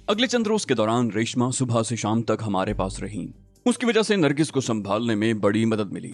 अगले चंद रोज के दौरान रेशमा सुबह से शाम तक हमारे पास रही। उसकी वजह से नरगिस को संभालने में बड़ी मदद मिली।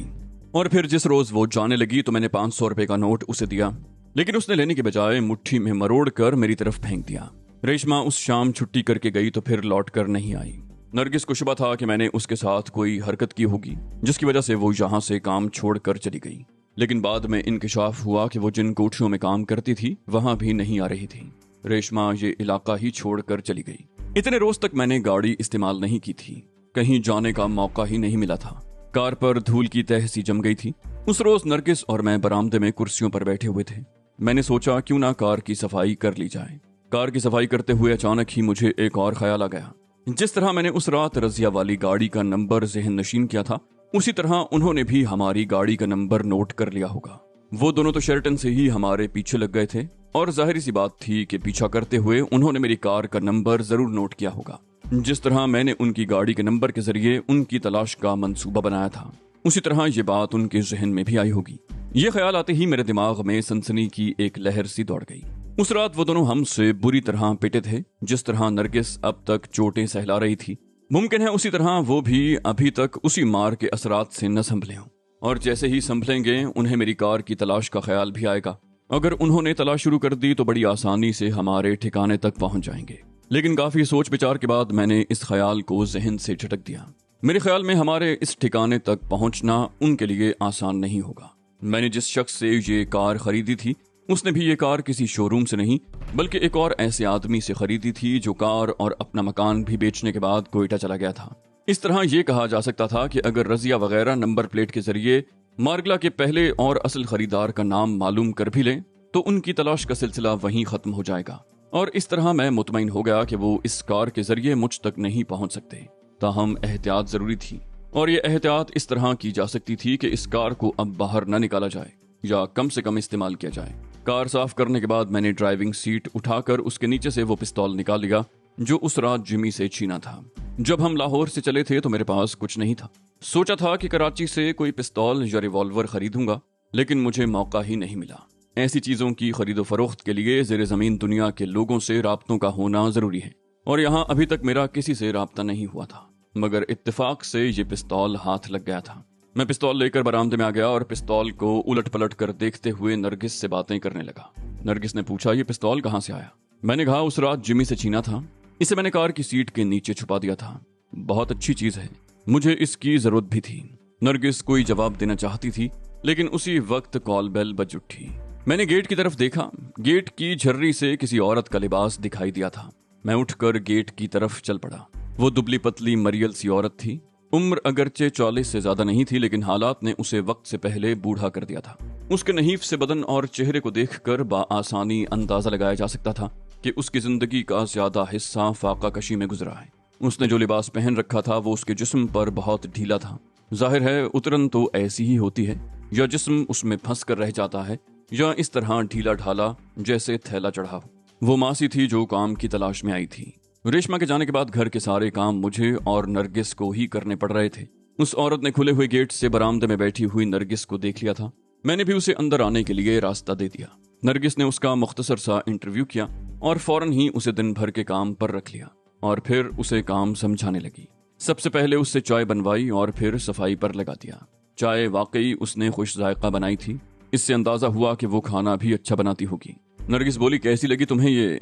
और फिर जिस रोज वो जाने लगी तो मैंने 500 रुपए का नोट उसे दिया, लेकिन उसने लेने के बजाय मुट्ठी में मरोड़ कर मेरी तरफ फेंक दिया। रेशमा उस शाम छुट्टी करके गई तो फिर लौट कर नहीं आई। नरगिस को शुबा था कि मैंने उसके साथ कोई हरकत की होगी जिसकी वजह से वो यहाँ से काम छोड़कर चली गई, लेकिन बाद में इंकिशाफ हुआ कि वो जिन कोठरियों में काम करती थी वहां भी नहीं आ रही थी। रेशमा ये इलाका ही छोड़कर चली गई। इतने रोज तक मैंने गाड़ी इस्तेमाल नहीं की थी, कहीं जाने का मौका ही नहीं मिला था। कार पर धूल की तह सी जम गई थी। उस रोज नरगिस और मैं बरामदे में कुर्सियों पर बैठे हुए थे। मैंने सोचा क्यों ना कार की सफाई कर ली जाए। कार की सफाई करते हुए अचानक ही मुझे एक और ख्याल आ गया। जिस तरह मैंने उस रात रजिया वाली गाड़ी का नंबर ज़हन नशीन किया था, उसी तरह उन्होंने भी हमारी गाड़ी का नंबर नोट कर लिया होगा। वो दोनों तो शेरटन से ही हमारे पीछे लग गए थे और जाहिर सी बात थी कि पीछा करते हुए उन्होंने मेरी कार का नंबर जरूर नोट किया होगा। जिस तरह मैंने उनकी गाड़ी के नंबर के जरिए उनकी तलाश का मंसूबा बनाया था, उसी तरह ये बात उनके जहन में भी आई होगी। ये ख्याल आते ही मेरे दिमाग में सनसनी की एक लहर सी दौड़ गई। उस रात वो दोनों हमसे बुरी तरह पिटे थे। जिस तरह नरगिस अब तक चोटें सहला रही थी, मुमकिन है उसी तरह वो भी अभी तक उसी मार के असरात से न संभले हों। और जैसे ही संभलेंगे उन्हें मेरी कार की तलाश का ख्याल भी आएगा। अगर उन्होंने तलाश शुरू कर दी तो बड़ी आसानी से हमारे ठिकाने तक पहुंच जाएंगे। लेकिन काफी सोच विचार के बाद मैंने इस ख्याल को जहन से झटक दिया। मेरे ख्याल में हमारे इस ठिकाने तक पहुंचना उनके लिए आसान नहीं होगा। मैंने जिस शख्स से ये कार खरीदी थी, उसने भी ये कार किसी शोरूम से नहीं बल्कि एक और ऐसे आदमी से खरीदी थी जो कार और अपना मकान भी बेचने के बाद कोयटा चला गया था। इस तरह ये कहा जा सकता था कि अगर रजिया वगैरह नंबर प्लेट के जरिए मार्गला के पहले और असल खरीदार का नाम मालूम कर भी लें तो उनकी तलाश का सिलसिला वहीं खत्म हो जाएगा। और इस तरह मैं मुतमईन हो गया कि वो इस कार के जरिए मुझ तक नहीं पहुंच सकते। ताहम एहतियात जरूरी थी, और ये एहतियात इस तरह की जा सकती थी कि इस कार को अब बाहर न निकाला जाए या कम से कम इस्तेमाल किया जाए। कार साफ करने के बाद मैंने ड्राइविंग सीट उठाकर उसके नीचे से वो पिस्तौल निकाल लिया जो उस रात जिमी से छीना था। जब हम लाहौर से चले थे तो मेरे पास कुछ नहीं था। सोचा था कि कराची से कोई पिस्तौल या रिवॉल्वर खरीदूंगा, लेकिन मुझे मौका ही नहीं मिला। ऐसी चीजों की खरीदो फरोख्त के लिए ज़ेरे ज़मीन दुनिया के लोगों से राब्तों का होना जरूरी है, और यहाँ अभी तक मेरा किसी से राब्ता नहीं हुआ था। मगर इत्तेफाक से ये पिस्तौल हाथ लग गया था। मैं पिस्तौल लेकर बरामदे में आ गया और पिस्तौल को उलट पलट कर देखते हुए नरगिस से बातें करने लगा। नरगिस ने पूछा, ये पिस्तौल कहाँ से आया? मैंने कहा, उस रात जिमी से छीना था। इसे मैंने कार की सीट के नीचे छुपा दिया था। बहुत अच्छी चीज है, मुझे इसकी जरूरत भी थी। नरगिस कोई जवाब देना चाहती थी, लेकिन उसी वक्त कॉल बेल बज उठी। मैंने गेट की तरफ देखा। गेट की झर्री से किसी औरत का लिबास दिखाई दिया था। मैं उठकर गेट की तरफ चल पड़ा। वो दुबली पतली मरियल सी औरत थी। उम्र अगरचे 40 से ज्यादा नहीं थी, लेकिन हालात ने उसे वक्त से पहले बूढ़ा कर दिया था। उसके नहीफ से बदन और चेहरे को देखकर बाआसानी अंदाजा लगाया जा सकता था कि उसकी जिंदगी का ज्यादा हिस्सा फाका कशी में गुजरा है। उसने जो लिबास पहन रखा था वो उसके जिस्म पर बहुत ढीला था। जाहिर है उतरन तो ऐसी ही होती है, या जिस्म उसमें फंस कर रह जाता है या इस तरह ढीला ढाला जैसे थैला चढ़ा हो। वो मासी थी जो काम की तलाश में आई थी। रेशमा के जाने के बाद घर के सारे काम मुझे और नरगिस को ही करने पड़ रहे थे। उस औरत ने खुले हुए गेट से बरामदे में बैठी हुई नरगिस को देख लिया था। मैंने भी उसे अंदर आने के लिए रास्ता दे दिया। नरगिस ने उसका मुख्तसर सा इंटरव्यू किया और फौरन ही उसे दिन भर के काम पर रख लिया और फिर उसे काम समझाने लगी। सबसे पहले उससे चाय बनवाई और फिर सफाई पर लगा दिया। चाय वाकई उसने खुश जायका बनाई थी। इससे अंदाजा हुआ कि वो खाना भी अच्छा बनाती होगी। नरगिस बोली, कैसी लगी तुम्हें ये?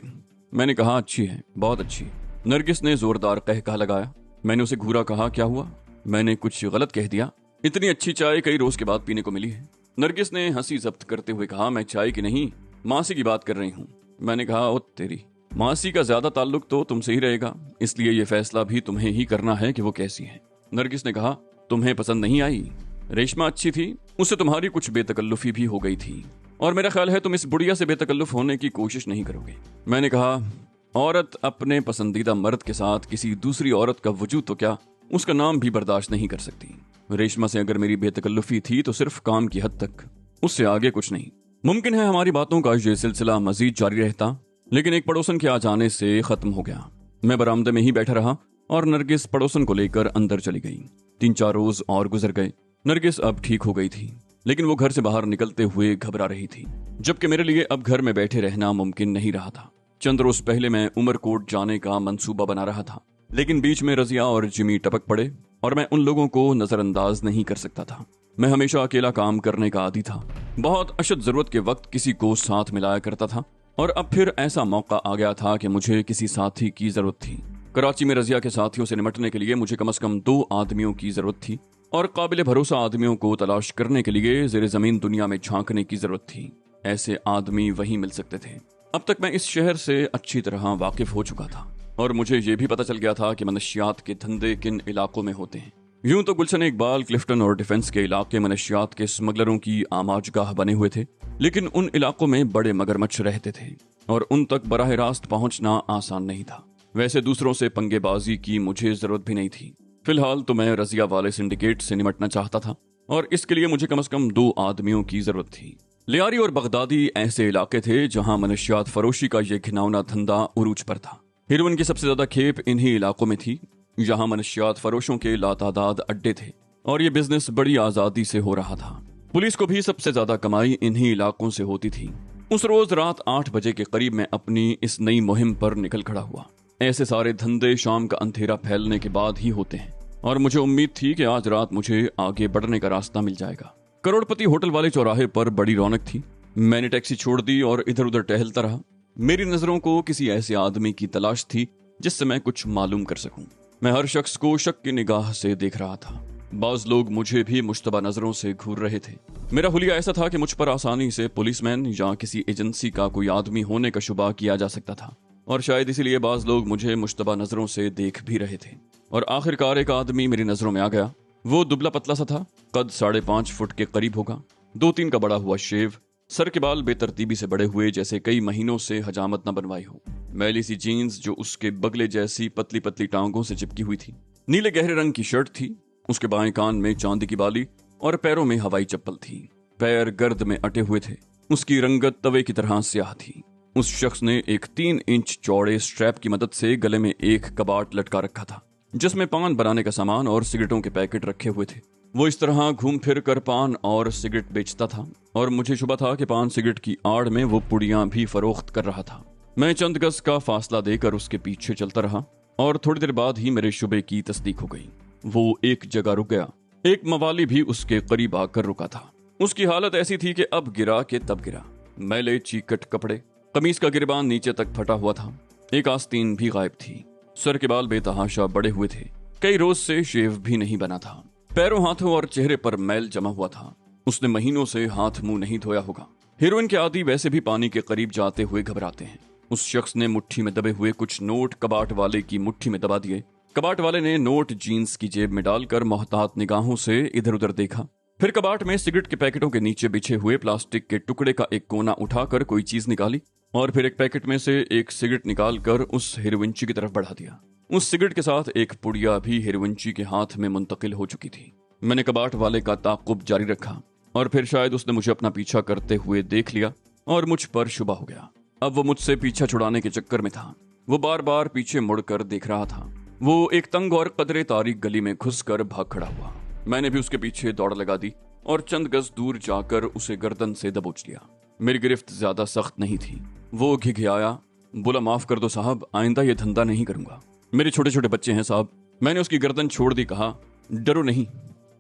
मैंने कहा, अच्छी है, बहुत अच्छी। नरगिस ने जोरदार कहका लगाया। मैंने उसे घूरा, कहा, क्या हुआ? मैंने कुछ गलत कह दिया? इतनी अच्छी चाय कई रोज के बाद पीने को मिली है। नरगिस ने हंसी जब्त करते हुए कहा, मैं चाय की नहीं मासी की बात कर रही हूँ। मैंने कहा, ओ तेरी, मासी का ज्यादा ताल्लुक तो तुमसे ही रहेगा, इसलिए ये फैसला भी तुम्हें ही करना है कि वो कैसी है। नरगिस ने कहा, तुम्हें पसंद नहीं आई? रेशमा अच्छी थी, उससे तुम्हारी कुछ बेतकल्लुफी भी हो गई थी, और मेरा ख्याल है तुम इस बुढ़िया से बेतकल्लुफ होने की कोशिश नहीं करोगे। मैंने कहा, औरत अपने पसंदीदा मर्द के साथ किसी दूसरी औरत का वजूद तो क्या, उसका नाम भी बर्दाश्त नहीं कर सकती। रेशमा से अगर मेरी बेतकल्लुफी थी तो सिर्फ काम की हद तक, उससे आगे कुछ नहीं। मुमकिन है हमारी बातों का ये सिलसिला मजीद जारी रहता, लेकिन एक पड़ोसन के आ जाने से खत्म हो गया। मैं बरामदे में ही बैठा रहा और नरगिस पड़ोसन को लेकर अंदर चली गई। 3-4 रोज और गुजर गए। नरगिस अब ठीक हो गई थी, लेकिन वो घर से बाहर निकलते हुए घबरा रही थी, जबकि मेरे लिए अब घर में बैठे रहना मुमकिन नहीं रहा था। चंद रोज पहले मैं उमरकोट जाने का मंसूबा बना रहा था, लेकिन बीच में रजिया और जिमी टपक पड़े और मैं उन लोगों को नजरअंदाज नहीं कर सकता था। मैं हमेशा अकेला काम करने का आदी था, बहुत अशद जरूरत के वक्त किसी को साथ मिलाया करता था, और अब फिर ऐसा मौका आ गया था कि मुझे किसी साथी की जरूरत थी। कराची में रजिया के साथियों से निपटने के लिए मुझे कम से कम 2 आदमियों की जरूरत थी, और काबिल भरोसा आदमियों को तलाश करने के लिए ज़ेरे ज़मीन दुनिया में झांकने की जरूरत थी। ऐसे आदमी वहीं मिल सकते थे। अब तक मैं इस शहर से अच्छी तरह वाकिफ हो चुका था, और मुझे ये भी पता चल गया था कि मनशियात के धंधे किन इलाकों में होते हैं। यूं तो गुलशन इकबाल, क्लिफ्टन और डिफेंस के इलाके मनशियात के स्मगलरों की आमाजगाह बने हुए थे, लेकिन उन इलाकों में बड़े मगरमच्छ रहते थे और उन तक बराह रास्त पहुंचना आसान नहीं था। वैसे दूसरों से पंगेबाजी की मुझे जरूरत भी नहीं थी। फिलहाल तो मैं रजिया वाले सिंडिकेट से निपटना चाहता था, और इसके लिए मुझे कम से कम 2 आदमियों की जरूरत थी। लियारी और बगदादी ऐसे इलाके थे जहां मनशियात फरोशी का यह घिनौना धंधा उरूज पर था। हेरोइन की सबसे ज्यादा खेप इन्हीं इलाकों में थी, जहां मनशियात फरोशों के लातादाद अड्डे थे, और ये बिजनेस बड़ी आजादी से हो रहा था। पुलिस को भी सबसे ज्यादा कमाई इन्हीं इलाकों से होती थी। उस रोज रात 8 बजे के करीब मैं अपनी इस नई मुहिम पर निकल खड़ा हुआ। ऐसे सारे धंधे शाम का अंधेरा फैलने के बाद ही होते हैं, और मुझे उम्मीद थी कि आज रात मुझे आगे बढ़ने का रास्ता मिल जाएगा। करोड़पति होटल वाले चौराहे पर बड़ी रौनक थी। मैंने टैक्सी छोड़ दी और इधर उधर टहलता रहा। मेरी नजरों को किसी ऐसे आदमी की तलाश थी जिससे मैं कुछ मालूम कर सकूं। मैं हर शख्स को शक की निगाह से देख रहा था। बाज लोग मुझे भी मुश्तबा नजरों से घूर रहे थे। मेरा हुलिया ऐसा था कि मुझ पर आसानी से पुलिसमैन या किसी एजेंसी का कोई आदमी होने का शुबा किया जा सकता था, और शायद इसीलिए बाज लोग मुझे मुश्तबा नजरों से देख भी रहे थे। और आखिरकार एक आदमी मेरी नजरों में आ गया। वो दुबला पतला सा था, कद 5.5 फुट के करीब होगा, 2-3 का बड़ा हुआ शेव, सर के बाल बेतरतीबी से बड़े हुए जैसे कई महीनों से हजामत न बनवाई हो, मैली सी जीन्स जो उसके बगले जैसी पतली पतली टांगों से चिपकी हुई थी, नीले गहरे रंग की शर्ट थी, उसके बाएं कान में चांदी की बाली और पैरों में हवाई चप्पल थी। पैर गर्द में अटे हुए थे, उसकी रंगत तवे की तरह स्याह थी। उस शख्स ने एक 3 इंच चौड़े स्ट्रैप की मदद से गले में एक कबाट लटका रखा था, जिसमें पान बनाने का सामान और सिगरेटों के पैकेट रखे हुए थे। वो इस तरह घूम फिर कर पान और सिगरेट बेचता था, और मुझे शुबा था कि पान सिगरेट की आड़ में वो पुड़ियां भी फरोख्त कर रहा था। मैं चंद गज का फासला देकर उसके पीछे चलता रहा, और थोड़ी देर बाद ही मेरे शुबे की तस्दीक हो गई। वो एक जगह रुक गया। एक मवाली भी उसके करीब आकर रुका था। उसकी हालत ऐसी थी कि अब गिरा के तब गिरा। मैले चीकट कपड़े, कमीज का गिरबान नीचे तक फटा हुआ था, एक आस्तीन भी गायब थी, सर के बाल बेतहाशा बड़े हुए थे, कई रोज से शेव भी नहीं बना था, पैरों हाथों और चेहरे पर मैल जमा हुआ था। उसने महीनों से हाथ मुंह नहीं धोया होगा। हीरोइन के आदी वैसे भी पानी के करीब जाते हुए घबराते हैं। उस शख्स ने मुट्ठी में दबे हुए कुछ नोट कबाट वाले की मुट्ठी में दबा दिए। कबाट वाले ने नोट जीन्स की जेब में डालकर मोहतात निगाहों से इधर उधर देखा। फिर कबाट में सिगरेट के पैकेटों के नीचे बिछे हुए प्लास्टिक के टुकड़े का एक कोना उठाकर कोई चीज निकाली, और फिर एक पैकेट में से एक सिगरेट निकालकर उस हीरोइनची की तरफ बढ़ा दिया। उस सिगरेट के साथ एक पुड़िया भी हीरोइनची के हाथ में मुंतकिल हो चुकी थी। मैंने कबाट वाले का ताक़ुब जारी रखा, और फिर शायद उसने मुझे अपना पीछा करते हुए देख लिया और मुझ पर शुबा हो गया। अब वो मुझसे पीछा छुड़ाने के चक्कर में था। वो बार बार पीछे मुड़कर देख रहा था। वो एक तंग और कदरे तारीक गली में घुसकर भाग खड़ा हुआ। मैंने भी उसके पीछे दौड़ लगा दी और चंद गज दूर जाकर उसे गर्दन से दबोच लिया। मेरी गिरफ्त ज्यादा सख्त नहीं थी। वो घिघियाया, बोला, माफ कर दो साहब, आइंदा ये धंधा नहीं करूंगा। मेरे छोटे छोटे बच्चे हैं साहब। मैंने उसकी गर्दन छोड़ दी, कहा, डरो नहीं,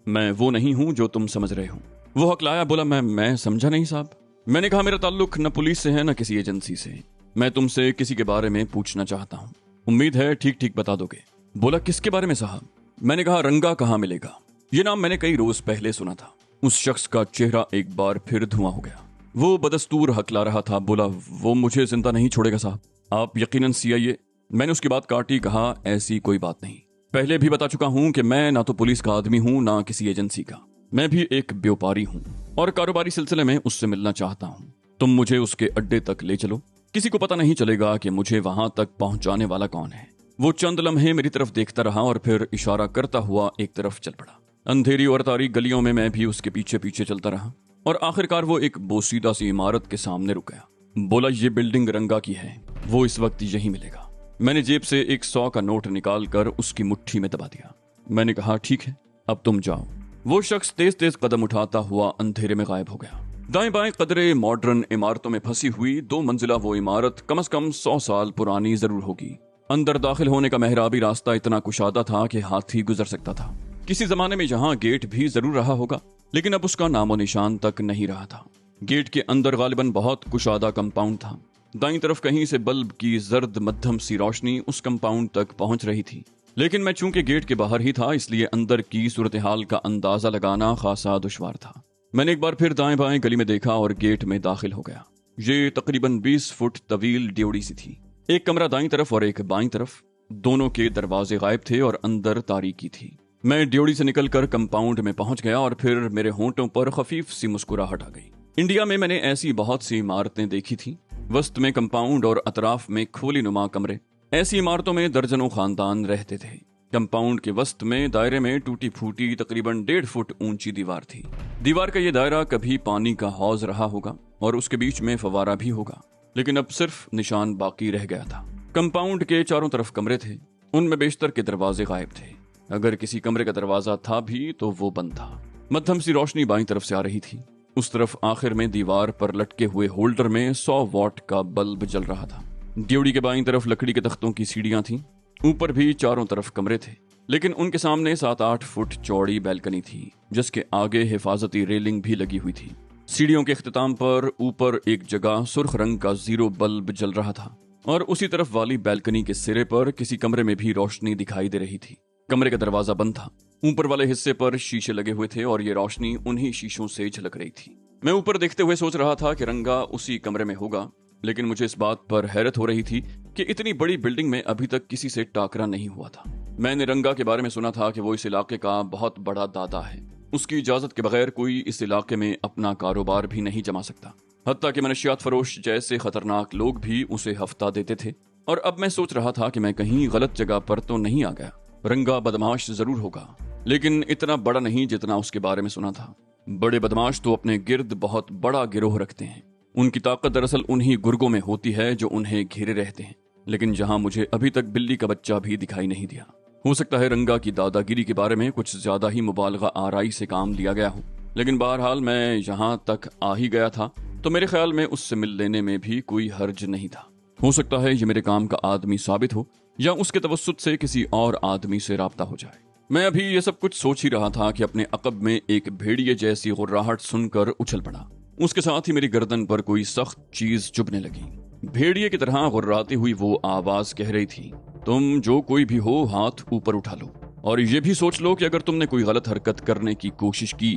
मैं वो नहीं हूं जो तुम समझ रहे हो। वो हकलाया, बोला, मैं समझा नहीं साहब। मैंने कहा, मेरा ताल्लुक न पुलिस से है न किसी एजेंसी से। मैं तुमसे किसी के बारे में पूछना चाहता हूँ, उम्मीद है ठीक ठीक बता दोगे। बोला, किसके बारे में साहब? मैंने कहा, रंगा कहाँ मिलेगा। ये नाम मैंने कई रोज पहले सुना था। उस शख्स का चेहरा एक बार फिर धुआं हो गया। वो बदस्तूर हकला रहा था। बोला, वो मुझे जिंदा नहीं छोड़ेगा साहब, आप यकीनन सीआईए। मैंने उसकी बात काटी, कहा, ऐसी कोई बात नहीं। पहले भी बता चुका हूं कि मैं ना तो पुलिस का आदमी हूं ना किसी एजेंसी का। मैं भी एक व्यापारी हूं और कारोबारी सिलसिले में उससे मिलना चाहता हूं। तुम मुझे उसके अड्डे तक ले चलो, किसी को पता नहीं चलेगा कि मुझे वहां तक पहुंचाने वाला कौन है। वो चंद लम्हे मेरी तरफ देखता रहा और फिर इशारा करता हुआ एक तरफ चल पड़ा। अंधेरी और तारीक गलियों में मैं भी उसके पीछे पीछे चलता रहा और आखिरकार वो एक बोसीदा सी इमारत के सामने रुक गया। बोला, ये बिल्डिंग रंगा की है, वो इस वक्त यहीं मिलेगा। मैंने जेब से एक 100 का नोट निकालकर उसकी मुट्ठी में दबा दिया। मैंने कहा, ठीक है, अब तुम जाओ। वो शख्स तेज तेज कदम उठाता हुआ अंधेरे में गायब हो गया। दाएं बाएं कदरे मॉडर्न इमारतों में फंसी हुई 2 मंजिला वो इमारत कम से कम 100 साल पुरानी जरूर होगी। अंदर दाखिल होने का मेहराबी रास्ता इतना कुशादा था कि हाथी गुजर सकता था। किसी जमाने में यहाँ गेट भी जरूर रहा होगा, लेकिन अब उसका नामो निशान तक नहीं रहा था। गेट के अंदर गालिबन बहुत कुशादा कंपाउंड था। दाईं तरफ कहीं से बल्ब की जर्द मध्यम सी रोशनी उस कंपाउंड तक पहुंच रही थी, लेकिन मैं चूंकि गेट के बाहर ही था, इसलिए अंदर की सूरत हाल का अंदाजा लगाना खासा दुश्वार था। मैंने एक बार फिर दाएं बाएं गली में देखा और गेट में दाखिल हो गया। ये तकरीबन 20 फुट तवील ड्योढ़ी सी थी। एक कमरा दाईं तरफ और एक बाईं तरफ, दोनों के दरवाजे गायब थे और अंदर तारीकी थी। मैं ड्योढ़ी से निकलकर कंपाउंड में पहुंच गया और फिर मेरे होंठों पर खफीफ सी मुस्कुराहट आ गई। इंडिया में मैंने ऐसी बहुत सी इमारतें देखी थी, वस्त में कंपाउंड और अतराफ में खोली नुमा कमरे। ऐसी इमारतों में दर्जनों खानदान रहते थे। कंपाउंड के वस्त में दायरे में टूटी फूटी तकरीबन 1.5 फुट ऊंची दीवार थी। दीवार का ये दायरा कभी पानी का हौज रहा होगा और उसके बीच में फवारा भी होगा, लेकिन अब सिर्फ निशान बाकी रह गया था। कंपाउंड के चारों तरफ कमरे थे, उनमें बेशतर के दरवाजे गायब थे। अगर किसी कमरे का दरवाजा था भी तो वो बंद था। मध्यम सी रोशनी बाईं तरफ से आ रही थी। उस तरफ आखिर में दीवार पर लटके हुए होल्डर में 100 वॉट का बल्ब जल रहा था। ड्योढ़ी के बाईं तरफ लकड़ी के तख्तों की सीढ़ियां थीं। ऊपर भी चारों तरफ कमरे थे, लेकिन उनके सामने 7-8 फुट चौड़ी बैल्कनी थी, जिसके आगे हिफाजती रेलिंग भी लगी हुई थी। सीढ़ियों के इख्तिताम पर ऊपर एक जगह सुर्ख रंग का 0 बल्ब जल रहा था और उसी तरफ वाली बैल्कनी के सिरे पर किसी कमरे में भी रोशनी दिखाई दे रही थी। कमरे का दरवाजा बंद था। ऊपर वाले हिस्से पर शीशे लगे हुए थे और ये रोशनी उन्हीं शीशों से झलक रही थी। मैं ऊपर देखते हुए सोच रहा था कि रंगा उसी कमरे में होगा, लेकिन मुझे इस बात पर हैरत हो रही थी कि इतनी बड़ी बिल्डिंग में अभी तक किसी से टाकरा नहीं हुआ था। मैंने रंगा के बारे में सुना था कि वो इस इलाके का बहुत बड़ा दादा है। उसकी इजाजत के बगैर कोई इस इलाके में अपना कारोबार भी नहीं जमा सकता। हत्ता कि मनशियात फरोश जैसे खतरनाक लोग भी उसे हफ्ता देते थे। और अब मैं सोच रहा था कि मैं कहीं गलत जगह पर तो नहीं आ गया। रंगा बदमाश जरूर होगा, लेकिन इतना बड़ा नहीं जितना उसके बारे में सुना था। बड़े बदमाश तो अपने गिर्द बहुत बड़ा गिरोह रखते हैं। उनकी ताकत दरअसल उन्हीं गुर्गों में होती है जो उन्हें घेरे रहते हैं। लेकिन जहां मुझे अभी तक बिल्ली का बच्चा भी दिखाई नहीं दिया। हो सकता है रंगा की दादागिरी के बारे में कुछ ज्यादा ही मुबालगा आराई से काम लिया गया हो, लेकिन बहरहाल मैं यहाँ तक आ ही गया था तो मेरे ख्याल में उससे मिल लेने में भी कोई हर्ज नहीं था। हो सकता है ये मेरे काम का आदमी साबित हो या उसके तवस्सुत से किसी और आदमी से राब्ता हो जाए। मैं अभी ये सब कुछ सोच ही रहा था कि अपने अकब में एक भेड़िए जैसी गुर्राहट सुनकर उछल पड़ा। उसके साथ ही मेरी गर्दन पर कोई सख्त चीज चुभने लगी। भेड़िए की तरह गुर्राती हुई वो आवाज कह रही थी, तुम जो कोई भी हो हाथ ऊपर उठा लो और ये भी सोच लो कि अगर तुमने कोई गलत हरकत करने की कोशिश की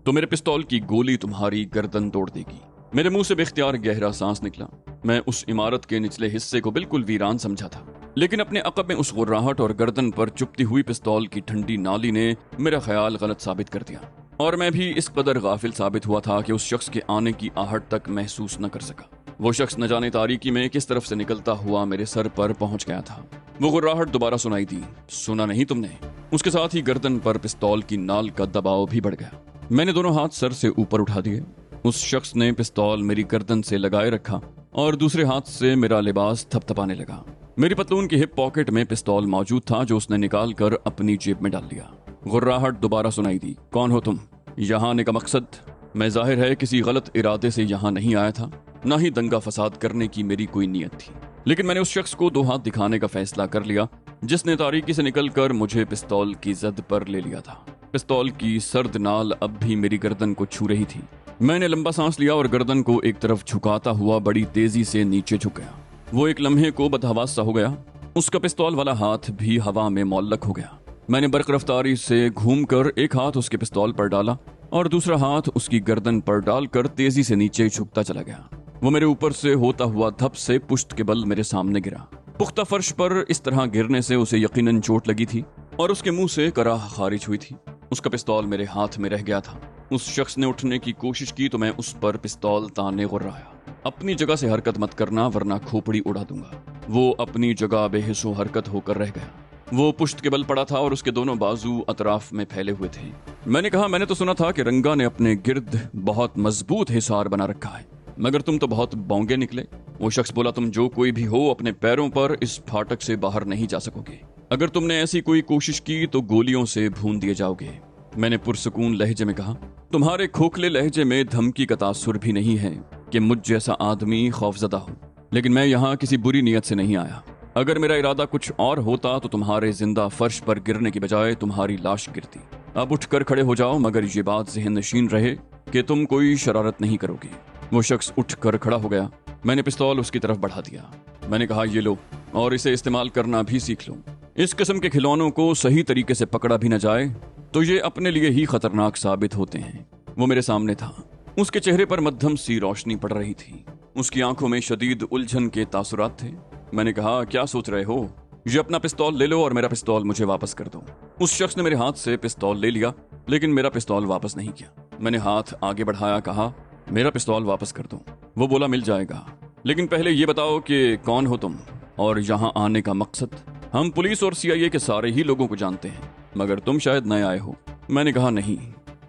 तो मेरे पिस्तौल की गोली तुम्हारी गर्दन तोड़ देगी। मेरे मुंह से बेख्तियार गहरा सांस निकला। मैं उस इमारत के निचले हिस्से को बिल्कुल वीरान समझा था, लेकिन अपने अकब में उस गुर्राहट और गर्दन पर चुभती हुई पिस्तौल की ठंडी नाली ने मेरा ख्याल गलत साबित कर दिया। और मैं भी इस कदर गाफिल साबित हुआ था कि उस शख्स के आने की आहट तक महसूस न कर सका। वो शख्स न जाने तारीकी में किस तरफ से निकलता हुआ मेरे सर पर पहुंच गया था। वो गुर्राहट दोबारा सुनाई दी। सुना नहीं तुमने? उसके साथ ही गर्दन पर पिस्तौल की नाल का दबाव भी बढ़ गया। मैंने दोनों हाथ सर से ऊपर उठा दिए। उस शख्स ने पिस्तौल मेरी गर्दन से लगाए रखा और दूसरे हाथ से मेरा लिबास थपथपाने लगा। मेरी पतलून की हिप पॉकेट में पिस्तौल मौजूद था जो उसने निकाल कर अपनी जेब में डाल दिया। गुर्राहट दोबारा सुनाई दी, कौन हो तुम? यहाँ आने का मकसद? मैं जाहिर है किसी गलत इरादे से यहाँ नहीं आया था, न ही दंगा फसाद करने की मेरी कोई नीयत थी। लेकिन मैंने उस शख्स को 2 हाथ दिखाने का फैसला कर लिया जिसने तारीकी से निकलकर मुझे पिस्तौल की जद पर ले लिया था। पिस्तौल की सर्द नाल अब भी मेरी गर्दन को छू रही थी। मैंने लंबा सांस लिया और गर्दन को एक तरफ झुकाता हुआ बड़ी तेजी से नीचे झुक गया। वो एक लम्हे को बदहवास सा हो गया। उसका पिस्तौल वाला हाथ भी हवा में मौल्लक हो गया। मैंने बर्क रफ्तारी से घूमकर एक हाथ उसके पिस्तौल पर डाला और दूसरा हाथ उसकी गर्दन पर डालकर तेजी से नीचे झुकता चला गया। वो मेरे ऊपर से होता हुआ धप से पुश्त के बल मेरे सामने गिरा। पुख्ता फर्श पर इस तरह गिरने से उसे यकीनन चोट लगी थी और उसके मुंह से कराह खारिज हुई थी। उसका पिस्तौल मेरे हाथ में रह गया था। उस शख्स ने उठने की कोशिश की तो मैं उस पर पिस्तौल ताने गुर्राया, अपनी जगह से हरकत मत करना वरना खोपड़ी उड़ा दूंगा। वो अपनी जगह बेहिस्सो हरकत होकर रह गया। वो पुश्त के बल पड़ा था और उसके दोनों बाजू अतराफ में फैले हुए थे। मैंने कहा, मैंने तो सुना था कि रंगा ने अपने गिर्द बहुत मजबूत हिसार बना रखा है, मगर तुम तो बहुत बौंगे निकले। वो शख्स बोला, तुम जो कोई भी हो अपने पैरों पर इस फाटक से बाहर नहीं जा सकोगे। अगर तुमने ऐसी कोई कोशिश की तो गोलियों से भून दिए जाओगे। मैंने पुरसुकून लहजे में कहा। तुम्हारे खोखले लहजे में धमकी का तासुर भी नहीं है कि मुझ जैसा आदमी खौफजदा हो, लेकिन मैं यहाँ किसी बुरी नीयत से नहीं आया। अगर मेरा इरादा कुछ और होता तो तुम्हारे जिंदा फर्श पर गिरने की बजाय तुम्हारी लाश गिरती। अब उठकर खड़े हो जाओ, मगर ये बात ज़हन नशीन रहे कि तुम कोई शरारत नहीं करोगे। वो शख्स उठकर खड़ा हो गया। मैंने पिस्तौल उसकी तरफ बढ़ा दिया। मैंने कहा, ये लो और इसे इस्तेमाल करना भी सीख लो। इस किस्म के खिलौनों को सही तरीके से पकड़ा भी न जाए तो ये अपने लिए ही खतरनाक साबित होते हैं। वो मेरे सामने था। उसके चेहरे पर मध्यम सी रोशनी पड़ रही थी। उसकी आंखों में शदीद उलझन के तासुरात थे। मैंने कहा, क्या सोच रहे हो? ये अपना पिस्तौल ले लो और मेरा पिस्तौल मुझे वापस कर दो। उस शख्स ने मेरे हाथ से पिस्तौल ले लिया, लेकिन मेरा पिस्तौल वापस नहीं किया। मैंने हाथ आगे बढ़ाया, कहा, मेरा पिस्तौल वापस कर दो। वो बोला, मिल जाएगा, लेकिन पहले ये बताओ कि कौन हो तुम और यहाँ आने का मकसद। हम पुलिस और CIA के सारे ही लोगों को जानते हैं, मगर तुम शायद नए आए हो। मैंने कहा, नहीं,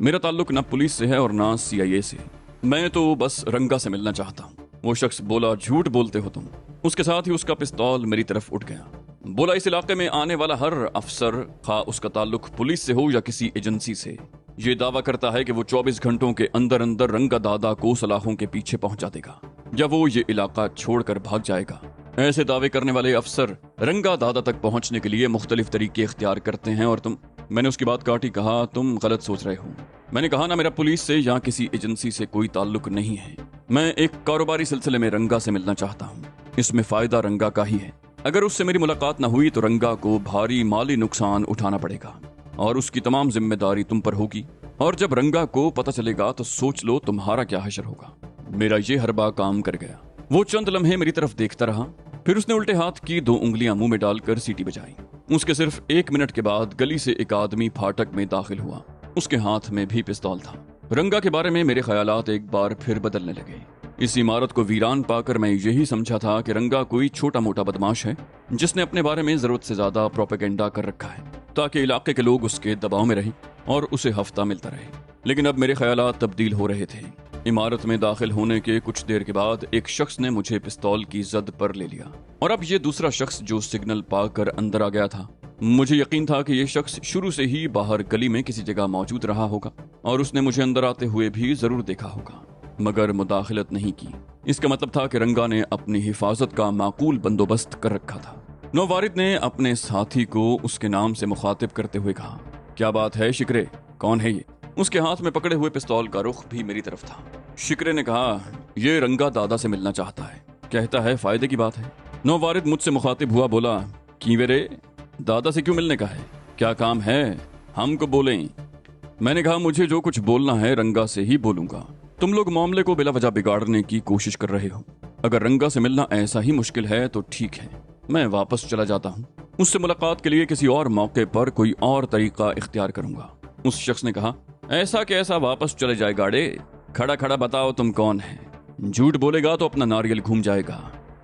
मेरा ताल्लुक ना पुलिस से है और ना CIA से। मैं तो बस रंगा से मिलना चाहता हूँ। वो शख्स बोला, झूठ बोलते हो तुम। उसके साथ ही उसका पिस्तौल मेरी तरफ उठ गया। बोला, इस इलाके में आने वाला हर अफसर, खा उसका ताल्लुक पुलिस से हो या किसी एजेंसी से, ये दावा करता है कि वो 24 घंटों के अंदर अंदर रंगा दादा को सलाखों के पीछे पहुंचा देगा या वो ये इलाका छोड़कर भाग जाएगा। ऐसे दावे करने वाले अफसर रंगा दादा तक पहुंचने के लिए मुख्तलिफ तरीके इख्तियार करते हैं और तुम। मैंने उसकी बात काटी, कहा, तुम गलत सोच रहे हो। मैंने कहा ना, मेरा पुलिस से या किसी एजेंसी से कोई ताल्लुक नहीं है। मैं एक कारोबारी सिलसिले में रंगा से मिलना चाहता हूँ। इसमें फायदा रंगा का ही है। अगर उससे मेरी मुलाकात न हुई तो रंगा को भारी माली नुकसान उठाना पड़ेगा और उसकी तमाम जिम्मेदारी तुम पर होगी। और जब रंगा को पता चलेगा तो सोच लो तुम्हारा क्या हशर होगा। मेरा ये हरबा काम कर गया। वो चंद लम्हे मेरी तरफ देखता रहा, फिर उसने उल्टे हाथ की 2 उंगलियां मुंह में डालकर सीटी बजाई। उसके सिर्फ 1 मिनट के बाद गली से एक आदमी फाटक में दाखिल हुआ। उसके हाथ में भी पिस्तौल था। रंगा के बारे में मेरे ख्यालात एक बार फिर बदलने लगे। इस इमारत को वीरान पाकर मैं यही समझा था कि रंगा कोई छोटा मोटा बदमाश है जिसने अपने बारे में जरूरत से ज्यादा प्रोपेगेंडा कर रखा है ताकि इलाके के लोग उसके दबाव में रहें और उसे हफ्ता मिलता रहे। लेकिन अब मेरे ख्यालात तब्दील हो रहे थे। इमारत में दाखिल होने के कुछ देर के बाद एक शख्स ने मुझे पिस्तौल की जद पर ले लिया और अब ये दूसरा शख्स जो सिग्नल पाकर अंदर आ गया था। मुझे यकीन था कि यह शख्स शुरू से ही बाहर गली में किसी जगह मौजूद रहा होगा और उसने मुझे अंदर आते हुए भी जरूर देखा होगा, मगर मुदाखलत नहीं की। इसका मतलब था कि रंगा ने अपनी हिफाजत का माकूल बंदोबस्त कर रखा था। नौवारिद ने अपने साथी को उसके नाम से मुखातिब करते हुए कहा, क्या बात है शिकरे, कौन है ये? उसके हाथ में पकड़े हुए पिस्तौल का रुख भी मेरी तरफ था। शिकरे ने कहा, ये रंगा दादा से मिलना चाहता है, कहता है फायदे की बात है। नौवारिद मुझसे मुखातिब हुआ, बोला, की वे दादा से क्यों मिलने का है, क्या काम है, हमको बोलें। मैंने कहा, मुझे जो कुछ बोलना है रंगा से ही बोलूंगा। तुम लोग मामले को बिला वजह बिगाड़ने की कोशिश कर रहे हो। अगर रंगा से मिलना ऐसा ही मुश्किल है तो ठीक है, मैं वापस चला जाता हूँ। उससे मुलाकात के लिए किसी और मौके पर कोई और तरीका इख्तियार करूंगा। उस शख्स ने कहा, ऐसा कैसा वापस चले जाए गाड़े, खड़ा खड़ा बताओ तुम कौन है। झूठ बोलेगा तो अपना नारियल घूम जाएगा,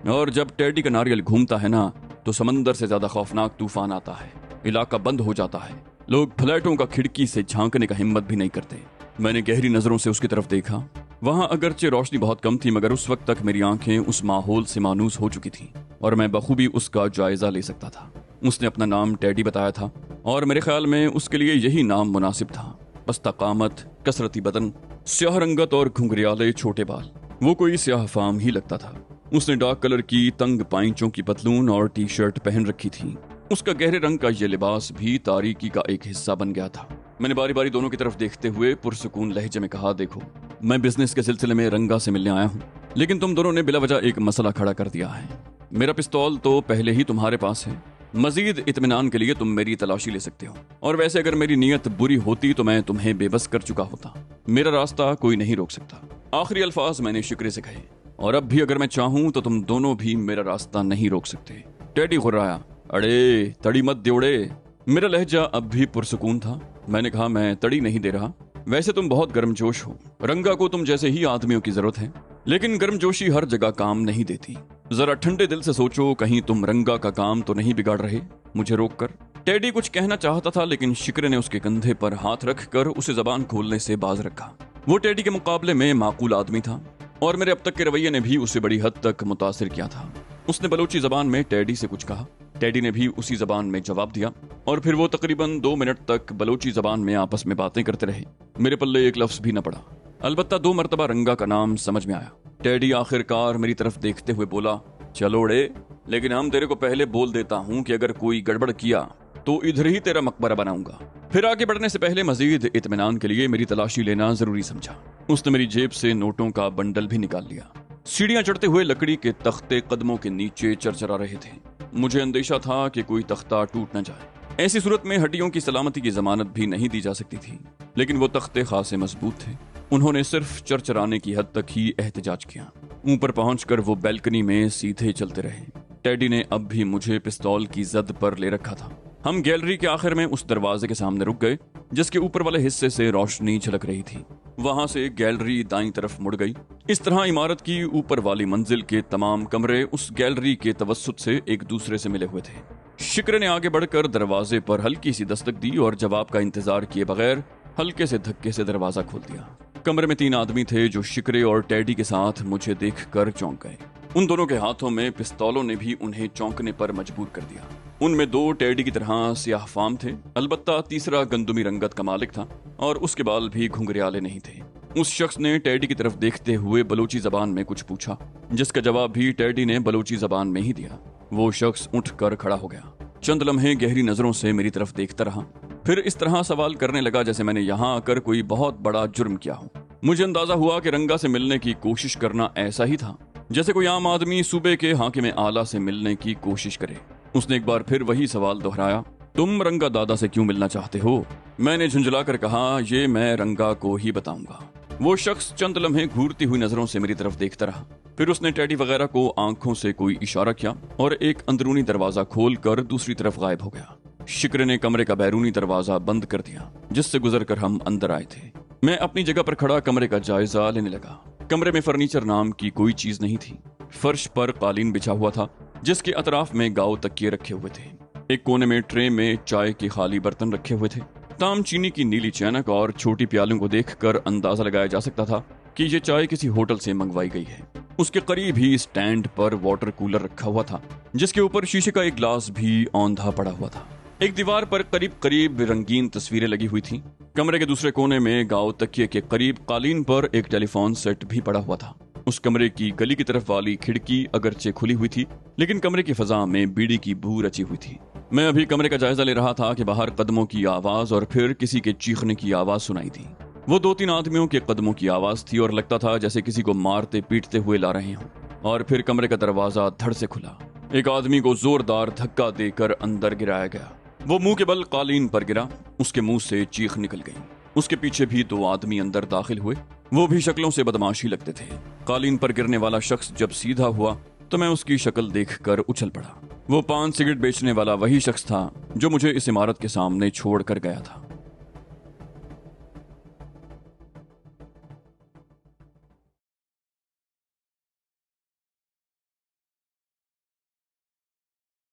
और जब टेडी का नारियल घूमता है ना तो समंदर से ज्यादा खौफनाक तूफान आता है। इलाका बंद हो जाता है, लोग फ्लैटों का खिड़की से झांकने का हिम्मत भी नहीं करते। मैंने गहरी नजरों से उसकी तरफ देखा। वहां अगरचे रोशनी बहुत कम थी, मगर उस वक्त तक मेरी आंखें उस माहौल से मानूस हो चुकी थी और मैं बखूबी उसका जायजा ले सकता था। उसने अपना नाम टेडी बताया था और मेरे ख्याल में उसके लिए यही नाम मुनासिब था। पस्ता कामत, कसरती बदन, स्याह रंगत और घुंघरियाले छोटे बाल। वो कोई स्याह फाम ही लगता था। उसने डार्क कलर की तंग पाइंचों की पतलून और टी शर्ट पहन रखी थी। उसका गहरे रंग का ये लिबास भी तारीकी का एक हिस्सा बन गया था। मैंने बारी बारी दोनों की तरफ देखते हुए पुरसुकून लहजे में कहा, देखो, मैं बिजनेस के सिलसिले में रंगा से मिलने आया हूँ, लेकिन तुम दोनों ने बिला वजह एक मसला खड़ा कर दिया है। मेरा पिस्तौल तो पहले ही तुम्हारे पास है। मजीद इत्मीनान के लिए तुम मेरी तलाशी ले सकते हो, और वैसे अगर मेरी नीयत बुरी होती तो मैं तुम्हें बेबस कर चुका होता। मेरा रास्ता कोई नहीं रोक सकता। आखिरी अल्फाज मैंने शिकरे से कहे, और अब भी अगर मैं चाहूं तो तुम दोनों भी मेरा रास्ता नहीं रोक सकते। टेडी घुर्राया, अड़े तड़ी मत दौड़े। मेरा लहजा अब भी पुरसुकून था। मैंने कहा, मैं तड़ी नहीं दे रहा, वैसे तुम बहुत गर्मजोश हो। रंगा को तुम जैसे ही आदमियों की जरूरत है, लेकिन गर्मजोशी हर जगह काम नहीं देती। जरा ठंडे दिल से सोचो, कहीं तुम रंगा का काम तो नहीं बिगाड़ रहे मुझे रोककर। टेडी कुछ कहना चाहता था, लेकिन शिकरे ने उसके कंधे पर हाथ रखकर उसे जबान खोलने से बाज रखा। वो टेडी के मुकाबले में माकूल आदमी था और मेरे अब तक के रवैये ने भी उसे बड़ी हद तक मुतासिर किया था। उसने बलोची जबान में टेडी से कुछ कहा। टेडी ने भी उसी जबान में जवाब दिया और फिर वो तकरीबन 2 मिनट तक बलोची जबान में आपस में बातें करते रहे। मेरे पल्ले एक लफ्ज भी न पड़ा। अलबत्ता 2 मरतबा रंगा का नाम समझ में आया। टेडी आखिरकार मेरी तरफ देखते हुए बोला, चलो ड़े, लेकिन हम तेरे को पहले बोल देता हूँ कि अगर कोई गड़बड़ किया तो इधर ही तेरा मकबरा बनाऊंगा। फिर आगे बढ़ने से पहले मजीद इत्मीनान के लिए मेरी तलाशी लेना जरूरी समझा। उसने मेरी जेब से नोटों का बंडल भी निकाल लिया। सीढ़ियां चढ़ते हुए लकड़ी के तख्ते कदमों के नीचे चरचरा रहे थे। मुझे अंदेशा था कि कोई तख्ता टूट न जाए। ऐसी सूरत में हड्डियों की सलामती की जमानत भी नहीं दी जा सकती थी, लेकिन वो तख्ते खासे मजबूत थे। उन्होंने सिर्फ चरचराने की हद तक ही एहतजाज किया। ऊपर पहुंचकर वो बैल्कनी में सीधे चलते रहे। टेडी ने अब भी मुझे पिस्तौल की जद पर ले रखा था। हम गैलरी के आखिर में उस दरवाजे के सामने रुक गए जिसके ऊपर वाले हिस्से से रोशनी झलक रही थी। वहां से गैलरी दाईं तरफ मुड़ गई। इस तरह इमारत की ऊपर वाली मंजिल के तमाम कमरे उस गैलरी के तवस्सुत से एक दूसरे से मिले हुए थे। शिक्र ने आगे बढ़कर दरवाजे पर हल्की सी दस्तक दी और जवाब का इंतजार किए बगैर हल्के से धक्के से दरवाजा खोल दिया। कमरे में 3 आदमी थे जो शिक्रे और टेडी के साथ मुझे देखकर चौंक गए। उन दोनों के हाथों में पिस्तौलों ने भी उन्हें चौंकने पर मजबूर कर दिया। उनमें 2 टेडी की तरह सियाहफाम थे, अलबत्ता तीसरा गंदुमी रंगत का मालिक था और उसके बाल भी घुंघराले नहीं थे। उस शख्स ने टेडी की तरफ देखते हुए बलोची जबान में कुछ पूछा, जिसका जवाब भी टेडी ने बलोची जबान में ही दिया। वो शख्स उठकर खड़ा हो गया। चंद लम्हे गहरी नजरों से मेरी तरफ देखता रहा, फिर इस तरह सवाल करने लगा जैसे मैंने यहाँ आकर कोई बहुत बड़ा जुर्म किया हो। मुझे अंदाजा हुआ कि रंगा से मिलने की कोशिश करना ऐसा ही था जैसे कोई आम आदमी सूबे के हाकिम आला से मिलने की कोशिश करे। उसने एक बार फिर वही सवाल दोहराया, तुम रंगा दादा से क्यों मिलना चाहते हो? मैंने झुंझलाकर कहा, ये मैं रंगा को ही बताऊंगा। वो शख्स चंद लम्हे घूरती हुई नजरों से मेरी तरफ देखता रहा, फिर उसने टेडी वगैरह को आंखों से कोई इशारा किया और एक अंदरूनी दरवाजा खोलकर दूसरी तरफ गायब हो गया। शिक्र ने कमरे का बैरूनी दरवाजा बंद कर दिया, जिससे गुजरकर हम अंदर आए थे। मैं अपनी जगह पर खड़ा कमरे का जायजा लेने लगा। कमरे में फर्नीचर नाम की कोई चीज नहीं थी। फर्श पर कालीन बिछा हुआ था, जिसके अतराफ में गाव तकिए रखे हुए थे। एक कोने में ट्रे में चाय के खाली बर्तन रखे हुए थे। ताम चीनी की नीली चैनक और छोटी प्यालों को देखकर अंदाजा लगाया जा सकता था कि ये चाय किसी होटल से मंगवाई गई है। उसके करीब ही स्टैंड पर वाटर कूलर रखा हुआ था, जिसके ऊपर शीशे का एक ग्लास भी औंधा पड़ा हुआ था। एक दीवार पर करीब करीब रंगीन तस्वीरें लगी हुई थी। कमरे के दूसरे कोने में गांव तकिए के करीब कालीन पर एक टेलीफोन सेट भी पड़ा हुआ था। उस कमरे की गली की तरफ वाली खिड़की अगरचे खुली हुई थी, लेकिन कमरे की फजा में बीड़ी की बू रची हुई थी। मैं अभी कमरे का जायजा ले रहा था कि बाहर कदमों की आवाज और फिर किसी के चीखने की आवाज सुनाई दी। वो 2-3 आदमियों के कदमों की आवाज थी और लगता था जैसे किसी को मारते पीटते हुए ला रहे हों। और फिर कमरे का दरवाजा धड़ से खुला। एक आदमी को जोरदार धक्का देकर अंदर गिराया गया। वो मुंह के बल कालीन पर गिरा। उसके मुंह से चीख निकल गई। उसके पीछे भी 2 आदमी अंदर दाखिल हुए। वो भी शक्लों से बदमाशी लगते थे। कालीन पर गिरने वाला शख्स जब सीधा हुआ तो मैं उसकी शक्ल देखकर उछल पड़ा। वो पान सिगरेट बेचने वाला वही शख्स था जो मुझे इस इमारत के सामने छोड़कर गया था।